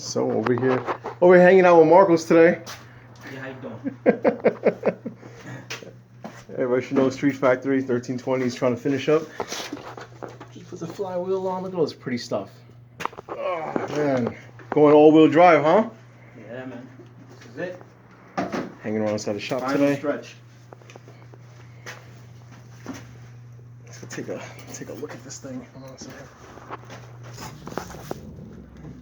So over here hanging out with Marcos today. Yeah, how you doing? Everybody should know Street Factory 1320 is trying to finish up. Just put the flywheel on. Look at all this pretty stuff. Oh man, going all-wheel drive, huh? Yeah, man. This is it. Hanging around inside the shop Final today. stretch. Let's go take a look at this thing. Hold on a second.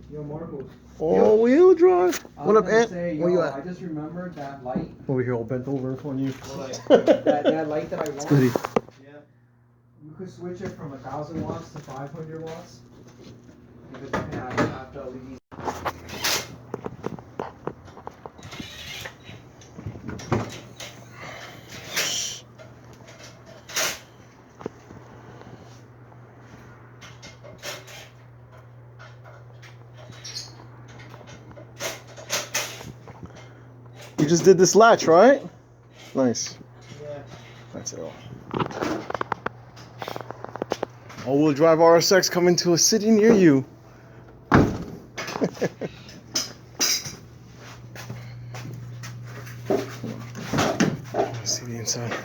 Yo, Marcos. All-wheel drive. What up, Ant? Say, Where you at? I just remembered that light. Over here, all bent over in front of you. that light that I want. Goody. Yeah. You could switch it from 1,000 watts to 500 watts. Because you can have the LEDs. You just did this latch, right? Nice. Yeah. That's it all. All-wheel drive RSX coming to a city near you. Let's see the inside.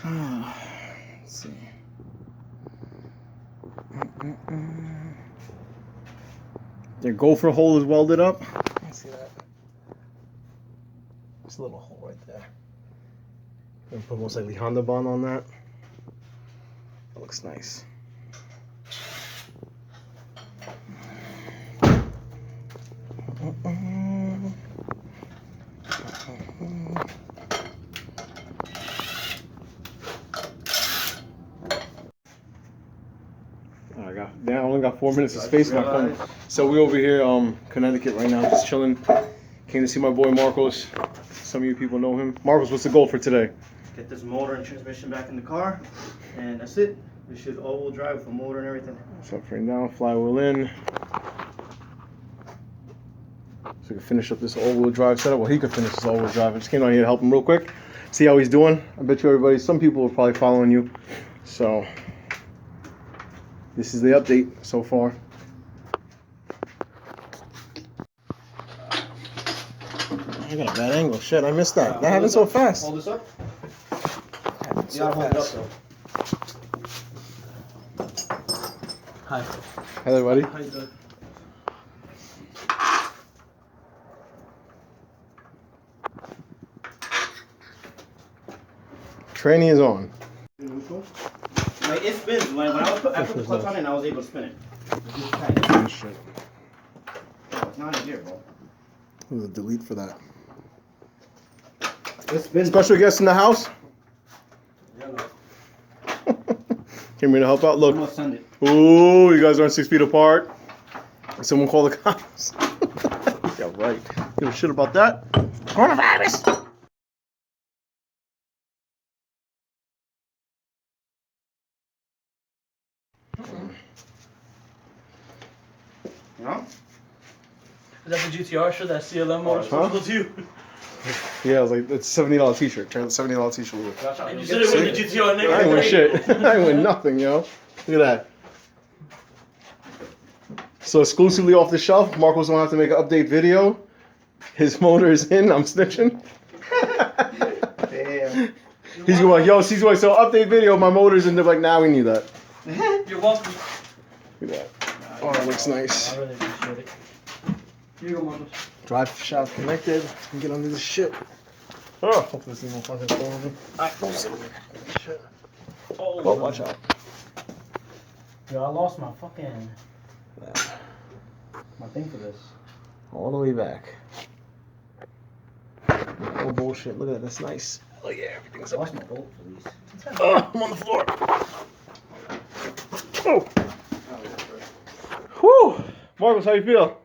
Let's see. Their gopher hole is welded up. Let's see that. There's a little hole right there. Gonna put most likely Honda bond on that. That looks nice. I only got 4 minutes of space in my phone. So we over here, Connecticut right now, just chilling. Came to see my boy Marcos. Some of you people know him. Marcos, what's the goal for today? Get this motor and transmission back in the car, and that's it. This should all-wheel drive with a motor and everything. So for now, flywheel in. So we can finish up this all-wheel drive setup. Well, he could finish this all-wheel drive. I just came down here to help him real quick. See how he's doing. I bet you everybody, some people are probably following you. So this is the update so far. I got a bad angle. Shit, I missed that. That happened so fast. Hold this up. So fast. Hi. Hello, buddy. How you doing? Training is on. Like it spins. When I put the clutch on it, and I was able to spin it. Oh, shit. Oh, it's not in here, bro. There's a delete for that. It spins. Special guest in the house. Yeah, Came here to help out. I'm Look. gonna send it. Ooh, you guys aren't 6 feet apart. Someone call the cops. Yeah, right. Give a shit about that. Coronavirus. Yeah. Is that the GTR shirt that CLM motorcycle to you? Yeah, I was like, it's $70 t-shirt. Turn the $70 t-shirt with. And you said it with the GTR nigga. I ain't win shit. I ain't win nothing, yo. Look at that. So exclusively off the shelf, Marcos gonna have to make an update video. His motor is in. I'm snitching. Damn. He's going like, yo, she's going, so update video. My motor's in. They're like, now we need that. You're welcome. Look at that. Oh, that looks nice. I really appreciate it. Here you go, Marcos. Drive shaft connected. And get under this shit. Oh, hopefully this thing won't fucking fall over. Alright, don't sit with it. Shit. Oh, watch out. Yo, I lost my fucking my thing for this. All the way back. Oh bullshit! Look at that. That's nice. Oh yeah, everything's I up. lost my bolt for these. Oh, I'm on the floor. Oh. Whew. Marcos, how you feel?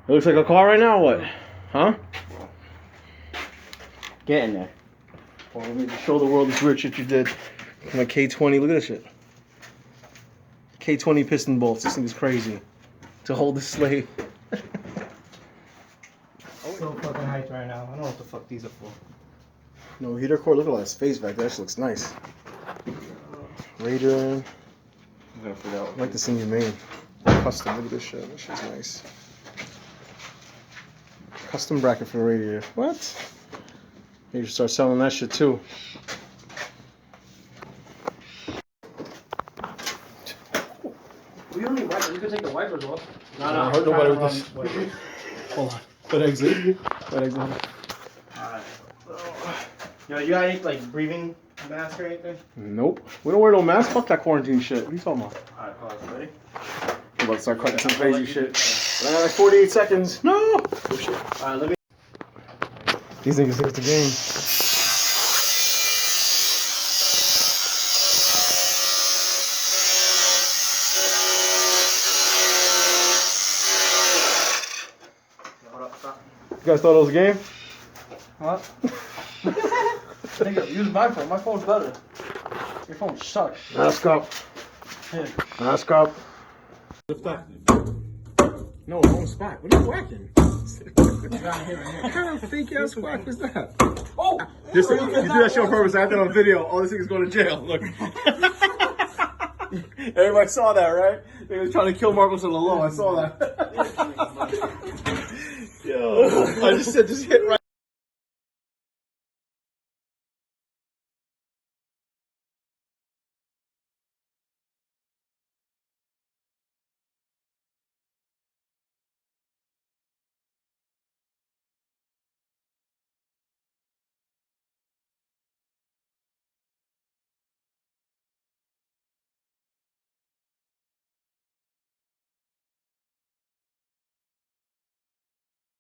It looks like a car right now. What? Huh? Get in there. Well, let me just show the world this weird shit you did. My K20. Look at this shit. K20 piston bolts. This thing is crazy. To hold the slave. So fucking hyped right now. I don't know what the fuck these are for. No heater core. Look at all that space back there. That shit looks nice. Raider. I'm gonna figure out. I like this thing you made. custom. Look at this shit. This shit's nice. Custom bracket for the radiator. What? You should start selling that shit too. We don't need wipers. You can take the wipers off. No, I heard nobody with this. Hold on. Good exit. Good exit. Alright. Yo, you got any like breathing mask or anything? Nope. We don't wear no mask. Fuck that quarantine shit. What are you talking about? Alright, pause. Ready? I'm about to start cutting some crazy shit. Like 48 seconds. No! Oh, shit. Alright, let me. These niggas think it's a game. Hold up, stop. You guys thought it was a game? What? Nigga, use my phone. My phone's better. Your phone sucks. Mask up. Here. Mask up. Lift up. No, wrong spot. What are you whacking? What kind of fake ass quack was that? Oh! This thing, you do that shit on purpose. I had that on video. All this thing is going to jail. Look. Everybody saw that, right? They was trying to kill Marcos on the low. I saw that. Yo, I just said, just hit right.